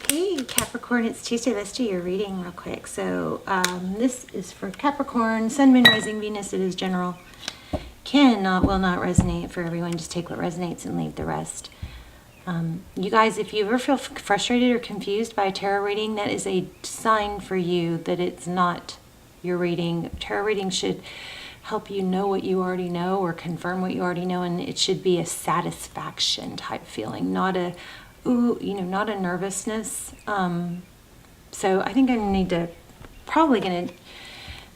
Hey Capricorn, it's Tuesday. Let's do your reading real quick. So this is for Capricorn, Sun, Moon, Rising, Venus. It is general. Will not resonate for everyone. Just take what resonates and leave the rest. You guys, if you ever feel frustrated or confused by a tarot reading, that is a sign for you that it's not your reading. Tarot reading should help you know what you already know or confirm what you already know, and it should be a satisfaction type feeling, not a not a nervousness. So I think I'm probably gonna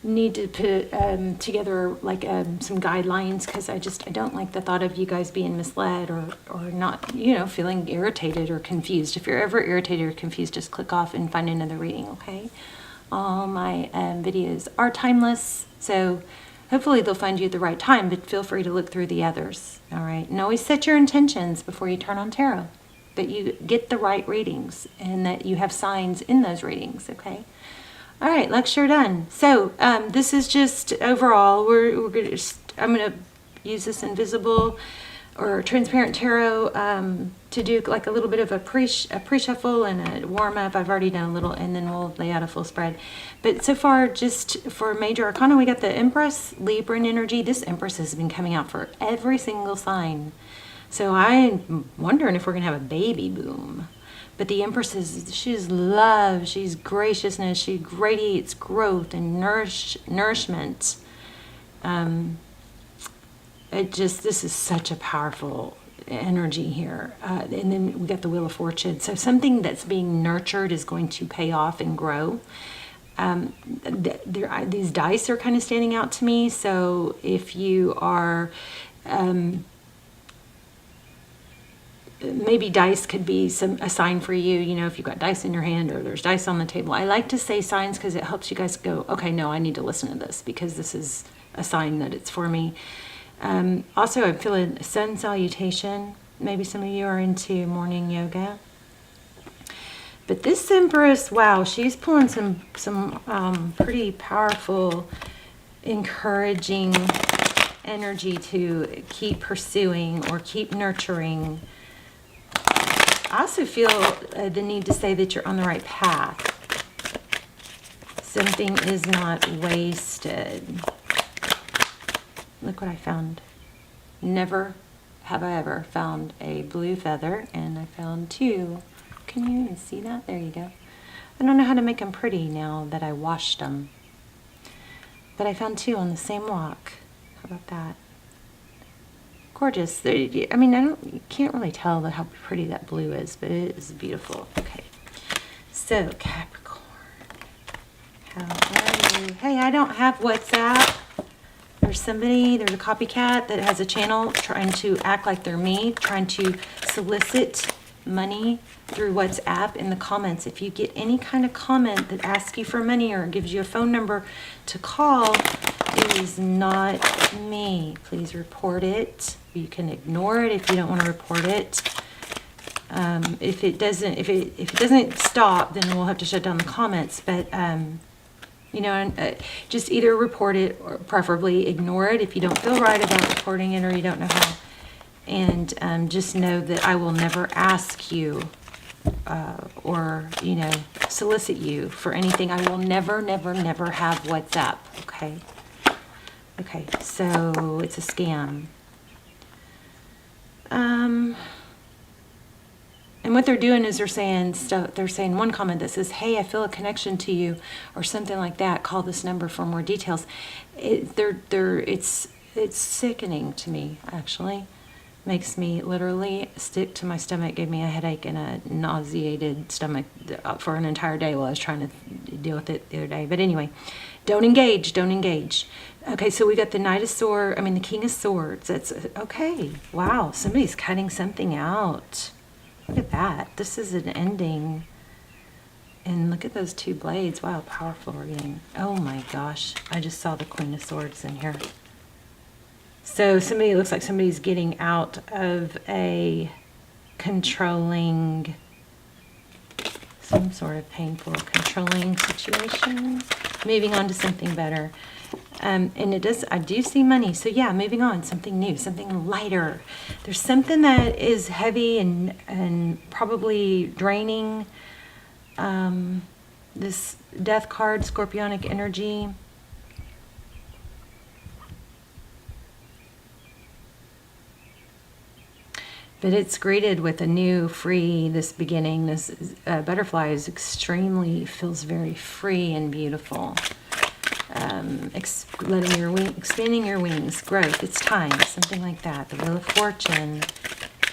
need to put together like some guidelines, because I don't like the thought of you guys being misled or not, feeling irritated or confused. If you're ever irritated or confused, just click off and find another reading, okay? All my videos are timeless, so hopefully they'll find you at the right time, but feel free to look through the others, all right? And always set your intentions before you turn on tarot, that you get the right readings and that you have signs in those readings, okay? All right, lecture done. So this is just overall, I'm gonna use this invisible or transparent tarot to do like a little bit of a pre-shuffle and a warm-up. I've already done a little, and then we'll lay out a full spread. But so far, just for major arcana, we got the Empress, Libran energy. This Empress has been coming out for every single sign. So I'm wondering if we're going to have a baby boom. But the Empress she's love, she's graciousness, she radiates growth and nourishment. This is such a powerful energy here. And then we got the Wheel of Fortune. So something that's being nurtured is going to pay off and grow. These dice are kind of standing out to me. So if you are... maybe dice could be a sign for you, if you've got dice in your hand or there's dice on the table. I like to say signs because it helps you guys go, okay, no, I need to listen to this because this is a sign that it's for me. Also, I'm feeling sun salutation. Maybe some of you are into morning yoga. But this Empress, wow, she's pulling some pretty powerful, encouraging energy to keep pursuing or keep nurturing. I also feel the need to say that you're on the right path. Something is not wasted. Look what I found. Never have I ever found a blue feather, and I found two. Can you even see that? There you go. I don't know how to make them pretty now that I washed them. But I found two on the same walk. How about that? Gorgeous. I mean, you can't really tell how pretty that blue is, but it is beautiful. Okay. So, Capricorn, how are you? Hey, I don't have WhatsApp. There's a copycat that has a channel trying to act like they're me, trying to solicit money through WhatsApp in the comments. If you get any kind of comment that asks you for money or gives you a phone number to call, it is not me. Please report it. You can ignore it if you don't want to report it. If it doesn't stop, then we'll have to shut down the comments. But just either report it or preferably ignore it if you don't feel right about reporting it or you don't know how. And just know that I will never ask you or solicit you for anything. I will never have WhatsApp. Okay, so it's a scam. And what they're doing is they're saying one comment that says, hey, I feel a connection to you, or something like that. Call this number for more details. It's sickening to me, actually. Makes me literally stick to my stomach, gave me a headache and a nauseated stomach for an entire day while I was trying to deal with it the other day. But anyway, don't engage. Okay, so we got the the King of Swords. That's okay. Wow, somebody's cutting something out. Look at that. This is an ending. And look at those two blades. Wow, powerful reading. Oh my gosh, I just saw the Queen of Swords in here. So it looks like somebody's getting out of a controlling, some sort of painful controlling situation, moving on to something better. And I do see money. So yeah, moving on, something new, something lighter. There's something that is heavy and probably draining. This death card, scorpionic energy. But it's greeted with a new, free, this beginning. This butterfly is feels very free and beautiful. Expanding your wings, growth, it's time, something like that. The Wheel of Fortune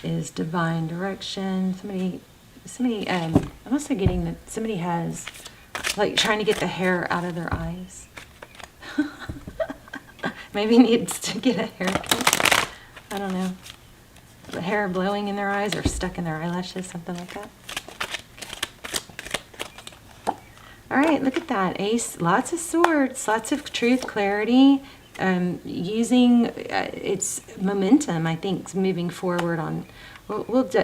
is divine direction. I'm also getting that somebody has, like, trying to get the hair out of their eyes. Maybe needs to get a haircut. I don't know. The hair blowing in their eyes or stuck in their eyelashes, something like that. All right, look at that. Ace, lots of swords, lots of truth, clarity, using its momentum, I think, moving forward on.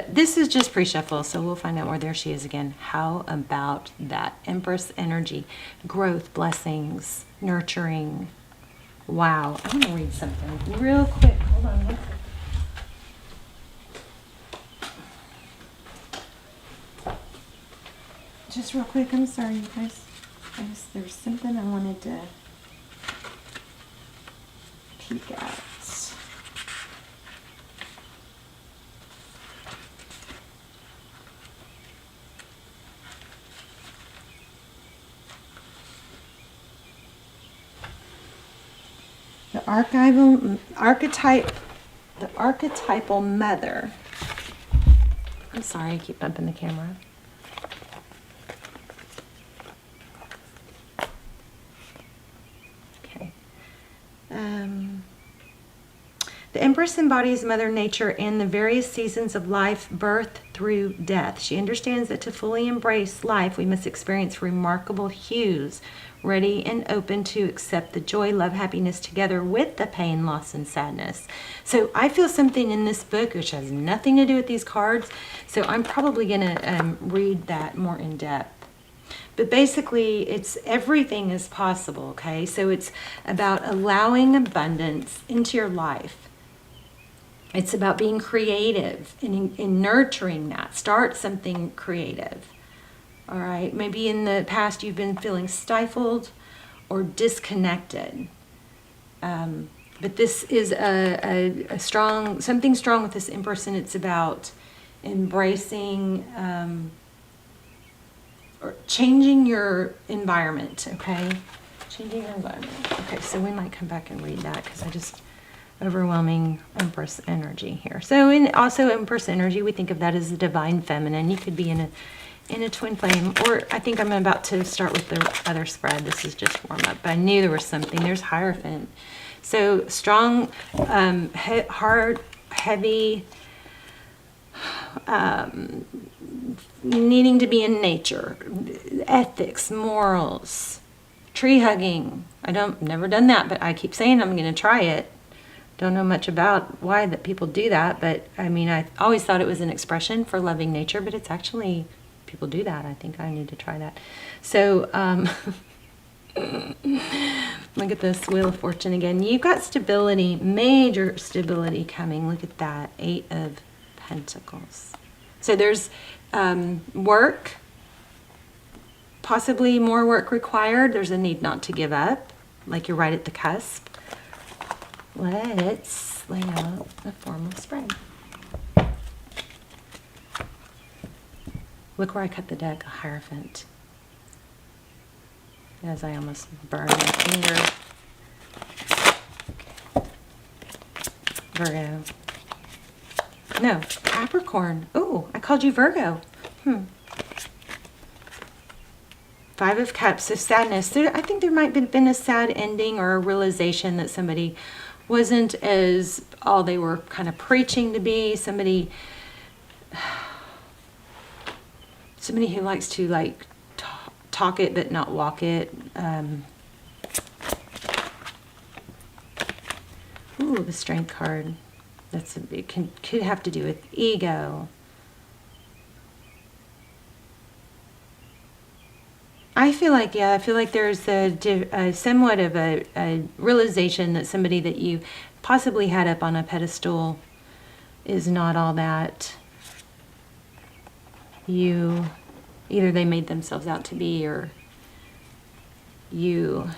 This is just pre-shuffle, so we'll find out more. There she is again. How about that? Empress energy, growth, blessings, nurturing. Wow. I'm going to read something real quick. Hold on one second. Just real quick, I'm sorry, you guys. There's something I wanted to peek at. The archetypal mother. I'm sorry, I keep bumping the camera. The Empress embodies Mother Nature in the various seasons of life, birth through death. She understands that to fully embrace life, we must experience remarkable hues, ready and open to accept the joy, love, happiness together with the pain, loss, and sadness. So I feel something in this book which has nothing to do with these cards, so I'm probably going to read that more in depth. But basically, it's everything is possible, okay? So it's about allowing abundance into your life. It's about being creative and in nurturing that. Start something creative, all right? Maybe in the past you've been feeling stifled or disconnected. But this is something strong with this Empress, and it's about embracing or changing your environment, okay? Changing your environment. Okay, so we might come back and read that because I just overwhelming Empress energy here. So in also Empress energy, we think of that as the divine feminine. You could be in a twin flame, or I think I'm about to start with the other spread. This is just warm up, but I knew there was something. There's Hierophant. So strong, hard, heavy, needing to be in nature, ethics, morals, tree hugging. Never done that, but I keep saying I'm going to try it. Don't know much about why that people do that, but I mean, I always thought it was an expression for loving nature, but it's actually, people do that. I think I need to try that. So, look at this Wheel of Fortune again. You've got stability, major stability coming. Look at that, 8 of Pentacles. So there's work, possibly more work required. There's a need not to give up, like you're right at the cusp. Let's lay out a formal spread. Look where I cut the deck, a Hierophant. As I almost burned my finger. Okay. Virgo. No, Capricorn. Oh, I called you Virgo. 5 of Cups, so sadness. I think there might have been a sad ending or a realization that somebody wasn't as all they were kind of preaching to be. Somebody who likes to like talk it but not walk it. Ooh, the Strength card. It could have to do with ego. I feel like there's somewhat of a realization that somebody that you possibly had up on a pedestal is not all that you Either they made themselves out to be, or you,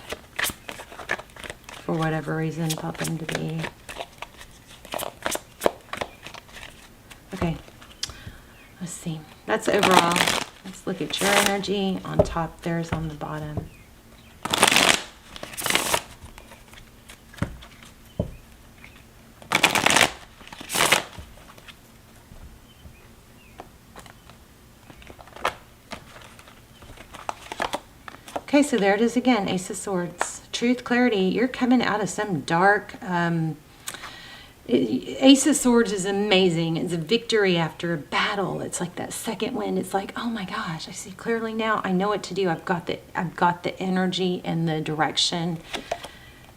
for whatever reason, thought them to be. Okay, let's see. That's overall. Let's look at your energy on top. Theirs on the bottom. Okay, so there it is again, Ace of Swords. Truth, clarity, you're coming out of some dark... Ace of Swords is amazing. It's a victory after a battle. It's like that second wind. It's like, oh my gosh, I see clearly now. I know what to do. I've got the energy and the direction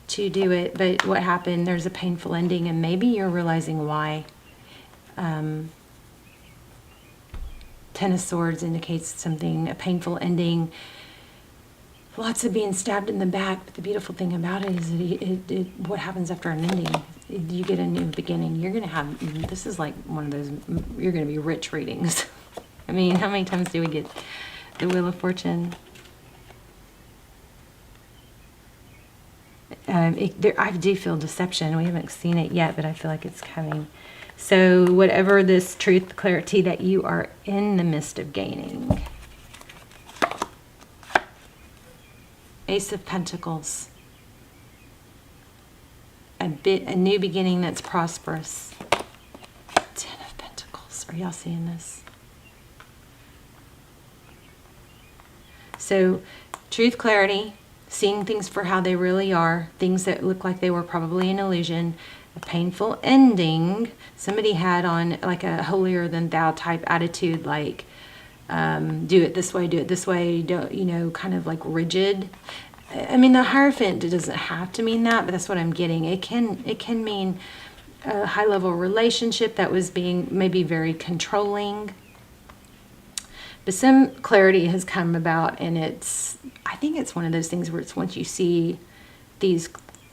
to do it. But what happened? There's a painful ending, and maybe you're realizing why. Ten of Swords indicates something, a painful ending. Lots of being stabbed in the back, but the beautiful thing about it is what happens after an ending. You get a new beginning. You're going to have, this is like one of those, you're going to be rich readings. I mean, how many times do we get the Wheel of Fortune? I do feel deception. We haven't seen it yet, but I feel like it's coming. So whatever this truth, clarity that you are in the midst of gaining. Ace of Pentacles. A new beginning that's prosperous. Ten of Pentacles. Are y'all seeing this? So, truth, clarity, seeing things for how they really are, things that look like they were probably an illusion, a painful ending. Somebody had on like a holier than thou type attitude, like do it this way, don't, you know, kind of like rigid. I mean, the Hierophant, it doesn't have to mean that, but that's what I'm getting. It can mean a high-level relationship that was being maybe very controlling. But some clarity has come about, and I think it's one of those things where it's once you see these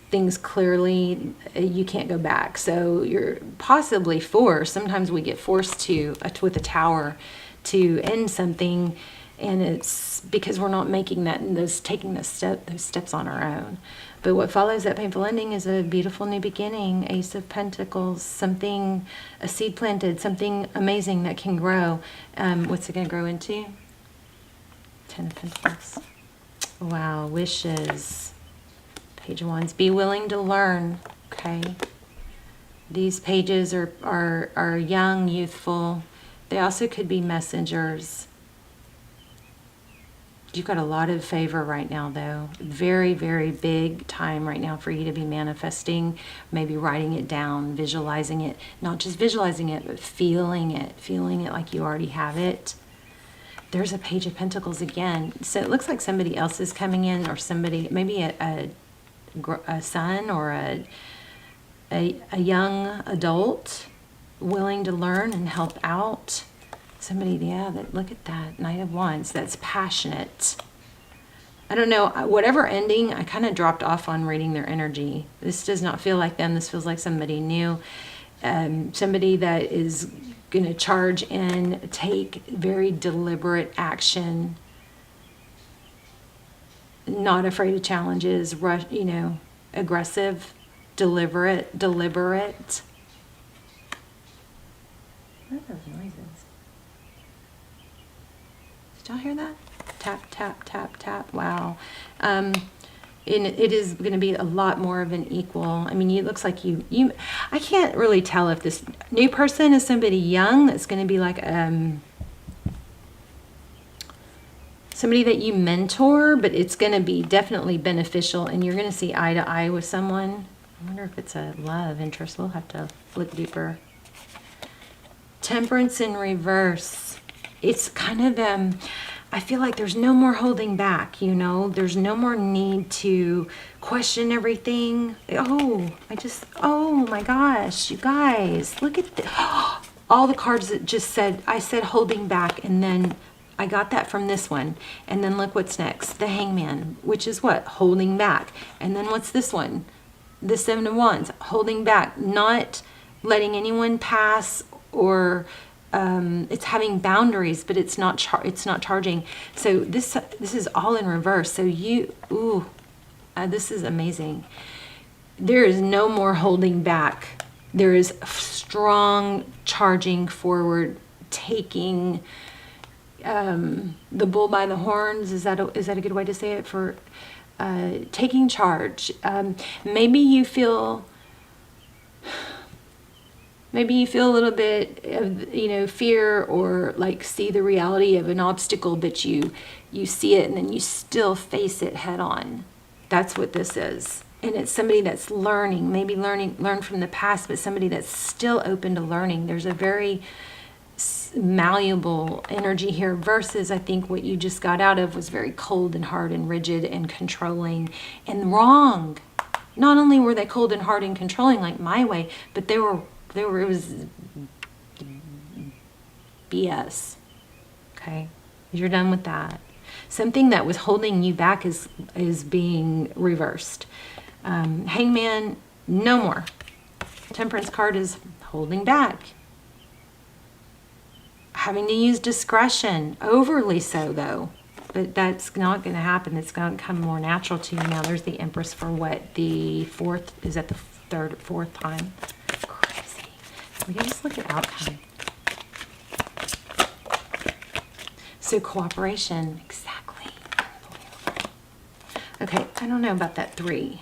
things clearly, you can't go back. So you're possibly forced, sometimes we get forced to, with a Tower, to end something, and it's because we're not making taking those steps on our own. But what follows that painful ending is a beautiful new beginning. Ace of Pentacles, something, a seed planted, something amazing that can grow. What's it going to grow into? Ten of Pentacles. Wow, wishes. Page of Wands. Be willing to learn. Okay. These pages are young, youthful. They also could be messengers. You've got a lot of favor right now, though. Very, very big time right now for you to be manifesting, maybe writing it down, visualizing it. Not just visualizing it, but feeling it like you already have it. There's a Page of Pentacles again. So it looks like somebody else is coming in, or somebody, maybe a son or a young adult willing to learn and help out. Somebody, yeah, look at that, Knight of Wands, that's passionate. I don't know, whatever ending, I kind of dropped off on reading their energy. This does not feel like them. This feels like somebody new. Somebody that is going to charge in, take very deliberate action, not afraid of challenges, rush, you know, aggressive, deliberate. What are those noises? Did y'all hear that? Tap, tap, tap, tap. Wow. And it is going to be a lot more of an equal. I mean, it looks like you I can't really tell if this new person is somebody young that's going to be like somebody that you mentor, but it's going to be definitely beneficial, and you're going to see eye to eye with someone. I wonder if it's a love interest. We'll have to look deeper. Temperance in reverse. It's kind of, I feel like there's no more holding back, you know? There's no more need to question everything. Oh my gosh, you guys, look at all the cards that just said, I said holding back, and then I got that from this one. And then look what's next, the Hangman, which is what? Holding back. And then what's this one? The Seven of Wands, holding back, not letting anyone pass or it's having boundaries, but it's not charging. So this is all in reverse. So this is amazing. There is no more holding back. There is strong charging forward, taking the bull by the horns. Is that a good way to say it? For taking charge. Maybe you feel a little bit of, fear, or like see the reality of an obstacle, but you see it and then you still face it head on. That's what this is. And it's somebody that's learning, maybe learn from the past, but somebody that's still open to learning. There's a very malleable energy here, versus I think what you just got out of was very cold and hard and rigid and controlling and wrong. Not only were they cold and hard and controlling like my way, but it was BS. Okay, you're done with that. Something that was holding you back is being reversed. Hangman, no more. Temperance card is holding back. Having to use discretion, overly so though. But that's not going to happen. It's going to come more natural to you now. There's the Empress for what? The fourth? Is that the fourth time? Crazy. We can just look at outcome. So cooperation, exactly. Okay, I don't know about that 3.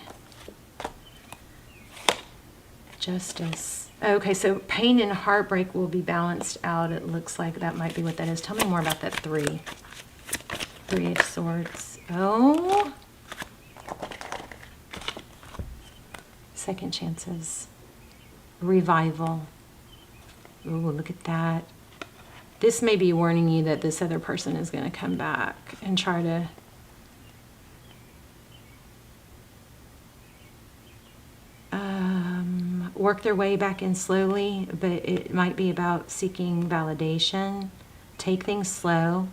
Justice. Okay, so pain and heartbreak will be balanced out. It looks like that might be what that is. Tell me more about that 3. 3 of Swords. Oh. Second chances. Revival. Ooh, look at that. This may be warning you that this other person is going to come back and try to work their way back in slowly, but it might be about seeking validation. Take things slow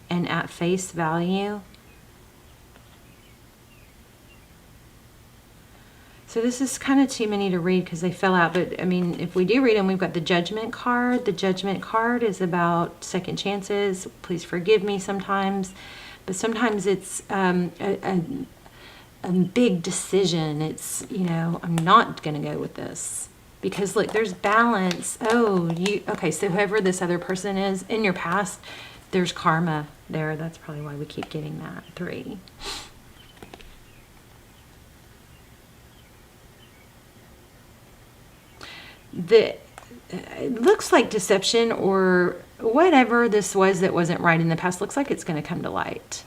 and at face value. So this is kind of too many to read because they fell out. But I mean, if we do read them, we've got the Judgment card. The Judgment card is about second chances. Please forgive me sometimes. But sometimes it's a big decision. It's, I'm not going to go with this. Because look, there's balance. Okay, so whoever this other person is in your past, there's karma there. That's probably why we keep getting that 3. It looks like deception or whatever this was that wasn't right in the past. Looks like it's going to come to light.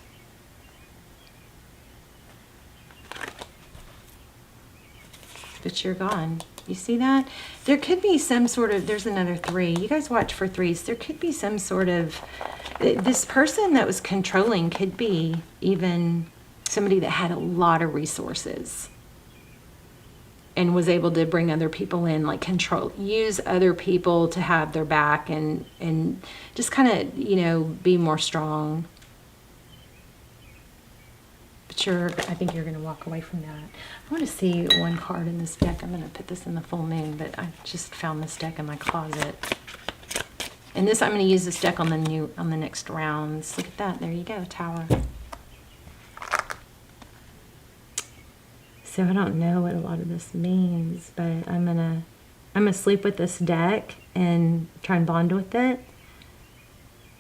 But you're gone. You see that? There could be some sort of, there's another 3. You guys watch for 3s. There could be some sort of, this person that was controlling could be even somebody that had a lot of resources and was able to bring other people in, like use other people to have their back and just kind of, be more strong. But I think you're going to walk away from that. I want to see one card in this deck. I'm going to put this in the full moon, but I just found this deck in my closet. And this, I'm going to use this deck on the next rounds. Look at that. There you go, Tower. So I don't know what a lot of this means, but I'm gonna sleep with this deck and try and bond with it,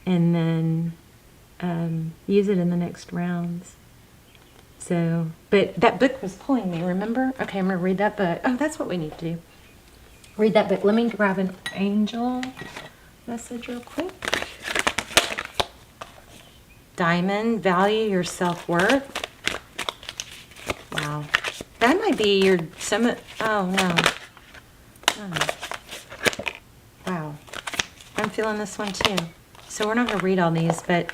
and then use it in the next rounds. So, but that book was pulling me, remember? Okay, I'm going to read that book. Oh, that's what we need to do. Read that book. Let me grab an angel message real quick. Diamond, value your self-worth. Wow. That might be your summit. Oh, no. Oh. Wow. I'm feeling this one too. So we're not going to read all these, but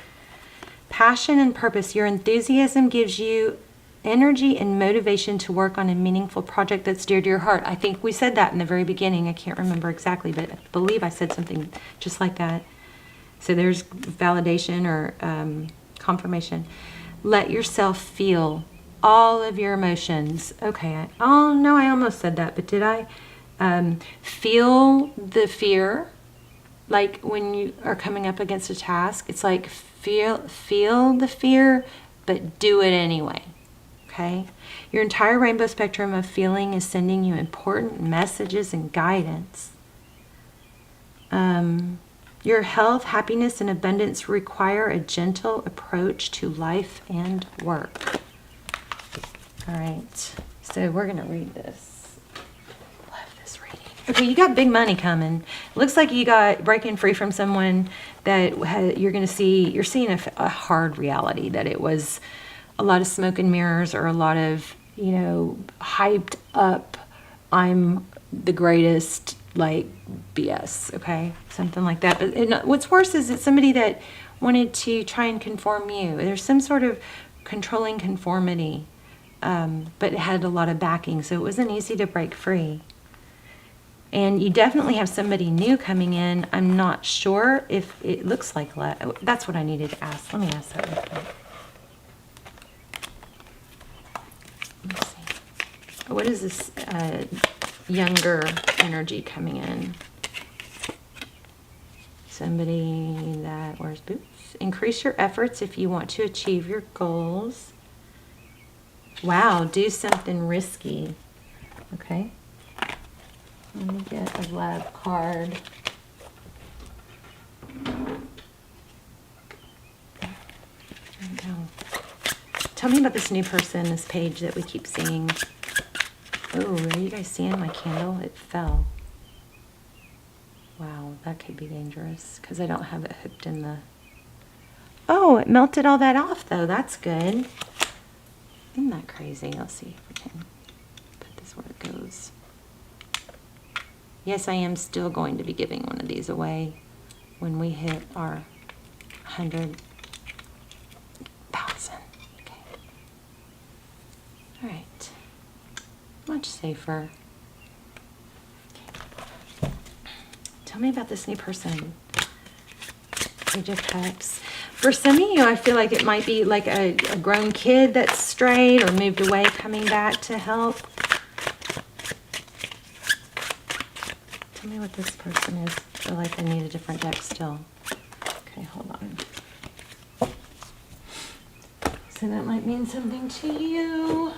passion and purpose. Your enthusiasm gives you energy and motivation to work on a meaningful project that's dear to your heart. I think we said that in the very beginning. I can't remember exactly, but I believe I said something just like that. So there's validation or confirmation. Let yourself feel all of your emotions. Okay. Oh, no, I almost said that, but did I? Feel the fear. like when you are coming up against a task, it's like feel the fear, but do it anyway. Okay? Your entire rainbow spectrum of feeling is sending you important messages and guidance. Your health, happiness, and abundance require a gentle approach to life and work. All right, so we're going to read this. Love this reading. Okay, you got big money coming. Looks like you got breaking free from someone that you're going to see. You're seeing a hard reality, that it was a lot of smoke and mirrors, or a lot of, hyped up, I'm the greatest, like BS, okay? Something like that. But what's worse is it's somebody that wanted to try and conform you. There's some sort of controlling conformity, but it had a lot of backing, so it wasn't easy to break free. And you definitely have somebody new coming in. I'm not sure if it looks like that's what I needed to ask. Let me ask that real quick. Let me see. What is this younger energy coming in? Somebody that wears boots. Increase your efforts if you want to achieve your goals. Wow, do something risky. Okay. Let me get a love card. There we go. Tell me about this new person, this page that we keep seeing. Oh, are you guys seeing my candle? It fell. Wow, that could be dangerous because I don't have it hooked in the... Oh, it melted all that off though. That's good. Isn't that crazy? Let's see if we can put this where it goes. Yes, I am still going to be giving one of these away when we hit our 100,000. Okay. All right. Much safer. Okay. Tell me about this new person. Page of Cups. For some of you, I feel like it might be like a grown kid that's strayed or moved away, coming back to help. Tell me what this person is. I feel like I need a different deck still. Okay, hold on. So that might mean something to you.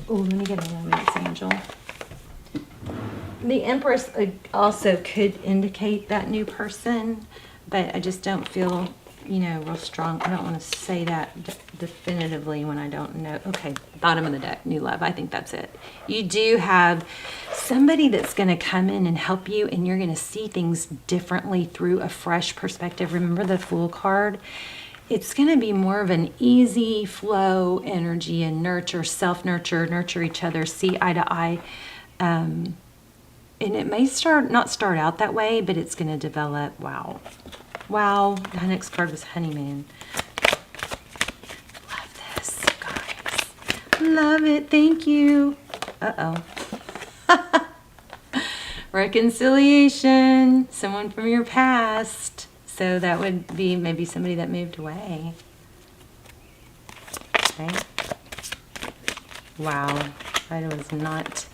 Oh, let me get a romance angel. The Empress also could indicate that new person, but I just don't feel, real strong. I don't want to say that definitively when I don't know. Okay, bottom of the deck, new love. I think that's it. You do have somebody that's going to come in and help you, and you're going to see things differently through a fresh perspective. Remember the Fool card? It's going to be more of an easy flow energy and nurture, self-nurture, nurture each other, see eye to eye. And it may not start out that way, but it's going to develop. Wow. Wow. The next card was Honeymoon. Love this, guys. Love it. Thank you. Uh-oh. Reconciliation. Someone from your past. So that would be maybe somebody that moved away. Okay. Wow. I was not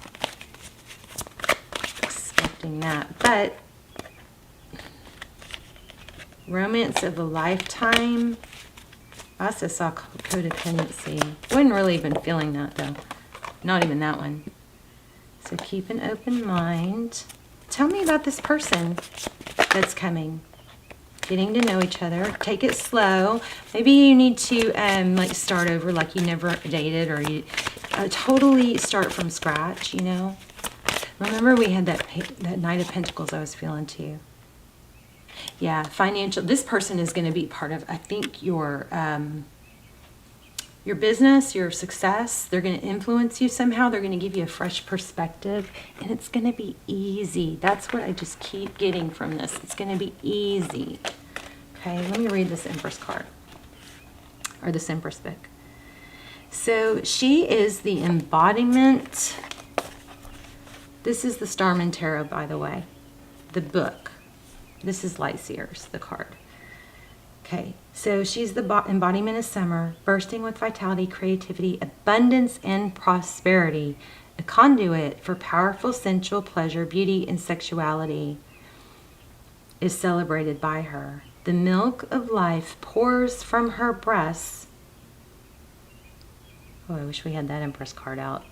expecting that. But romance of a lifetime. I also saw codependency. Wasn't really even feeling that though. Not even that one. So keep an open mind. Tell me about this person that's coming. Getting to know each other. Take it slow. Maybe you need to like start over like you never dated, or you totally start from scratch, Remember we had that Knight of Pentacles I was feeling too. Yeah, financial. This person is going to be part of, I think, your business, your success. They're going to influence you somehow. They're going to give you a fresh perspective, and it's going to be easy. That's what I just keep getting from this. It's going to be easy. Okay, let me read this Empress card, or this Empress book. So she is the embodiment. This is the Starman Tarot, by the way, the book. This is Light Seers, the card. Okay, so she's the embodiment of summer, bursting with vitality, creativity, abundance, and prosperity. A conduit for powerful sensual pleasure, beauty, and sexuality is celebrated by her. The milk of life pours from her breasts. Oh, I wish we had that Empress card out.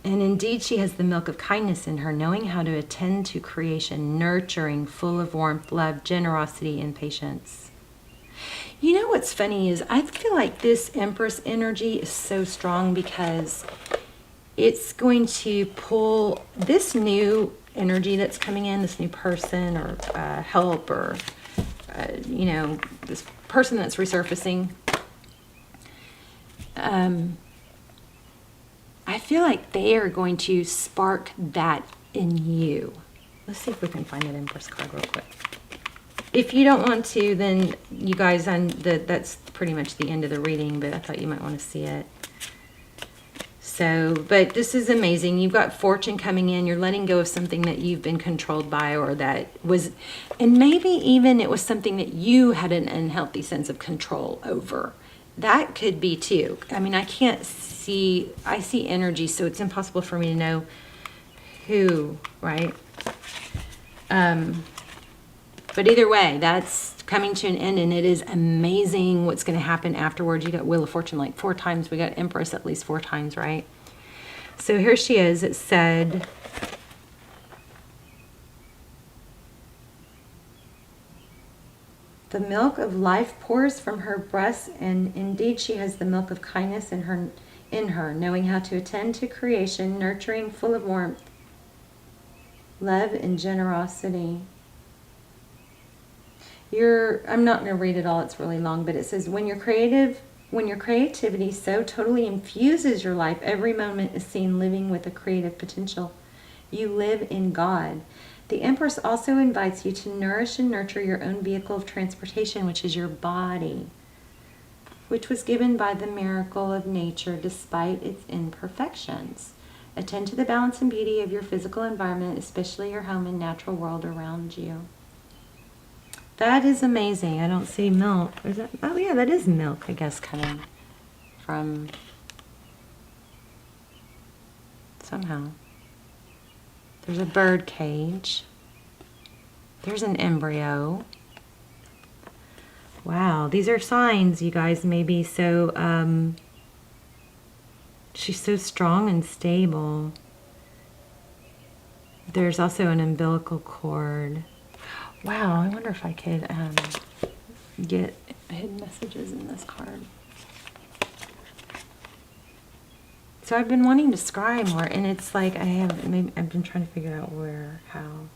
And indeed, she has the milk of kindness in her, knowing how to attend to creation, nurturing, full of warmth, love, generosity, and patience. You know what's funny is I feel like this Empress energy is so strong because it's going to pull this new energy that's coming in, this new person or help or, this person that's resurfacing. I feel like they are going to spark that in you. Let's see if we can find that Empress card real quick. If you don't want to, then you guys, that's pretty much the end of the reading, but I thought you might want to see it. So, but this is amazing. You've got fortune coming in. You're letting go of something that you've been controlled by, or that was, and maybe even it was something that you had an unhealthy sense of control over. That could be too. I mean, I see energy, so it's impossible for me to know who, right? But either way, that's coming to an end, and it is amazing what's going to happen afterwards. You got Wheel of Fortune like 4 times. We got Empress at least 4 times, right? So here she is. It said, the milk of life pours from her breasts, and indeed she has the milk of kindness in her, knowing how to attend to creation, nurturing, full of warmth, love, and generosity. I'm not going to read it all, it's really long, but it says, when your creativity so totally infuses your life, every moment is seen living with a creative potential. You live in God. The Empress also invites you to nourish and nurture your own vehicle of transportation, which is your body, which was given by the miracle of nature despite its imperfections. Attend to the balance and beauty of your physical environment, especially your home and natural world around you. That is amazing. I don't see milk. Is that? Oh yeah, that is milk, I guess, coming from somehow. There's a bird cage. There's an embryo. Wow, these are signs, you guys, maybe. So, she's so strong and stable. There's also an umbilical cord. Wow, I wonder if I could get hidden messages in this card. So I've been wanting to scry more, and it's like I've been trying to figure out where, how.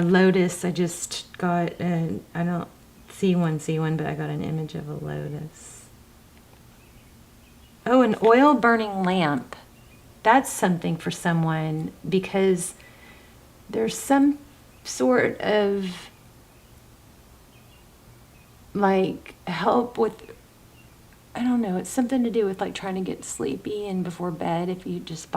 Lotus, I just got, I don't see one, but I got an image of a lotus. Oh, an oil burning lamp. That's something for someone, because there's some sort of like help with, I don't know, it's something to do with like trying to get sleepy and before bed. If you just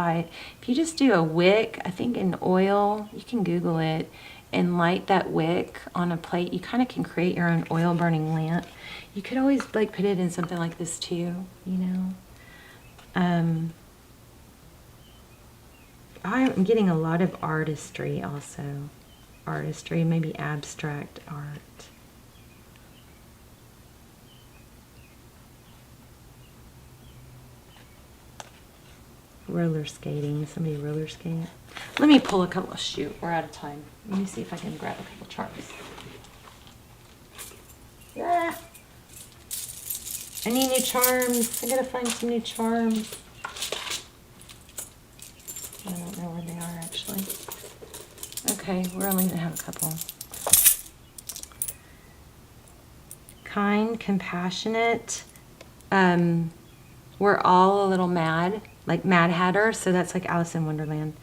do a wick, I think in oil, you can Google it, and light that wick on a plate, you kind of can create your own oil burning lamp. You could always like put it in something like this too, you know. I'm getting a lot of artistry also. Artistry, maybe abstract art. Roller skating. Somebody roller skate. Let me pull a couple. Shoot, we're out of time. Let me see if I can grab a couple charts. Yeah. I need new charms. I gotta find some new charms. I don't know where they are actually. Okay, we're only gonna have a couple. Kind, compassionate. We're all a little mad. Like Mad Hatter, so that's like Alice in Wonderland.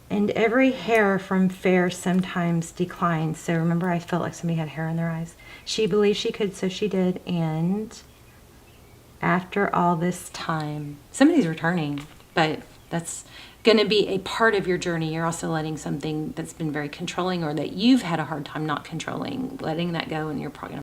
And every hair from fair sometimes declines. So remember, I felt like somebody had hair in their eyes. She believed she could, so she did. And After all this time, somebody's returning, but that's going to be a part of your journey. You're also letting something that's been very controlling or that you've had a hard time not controlling, letting that go, and you're probably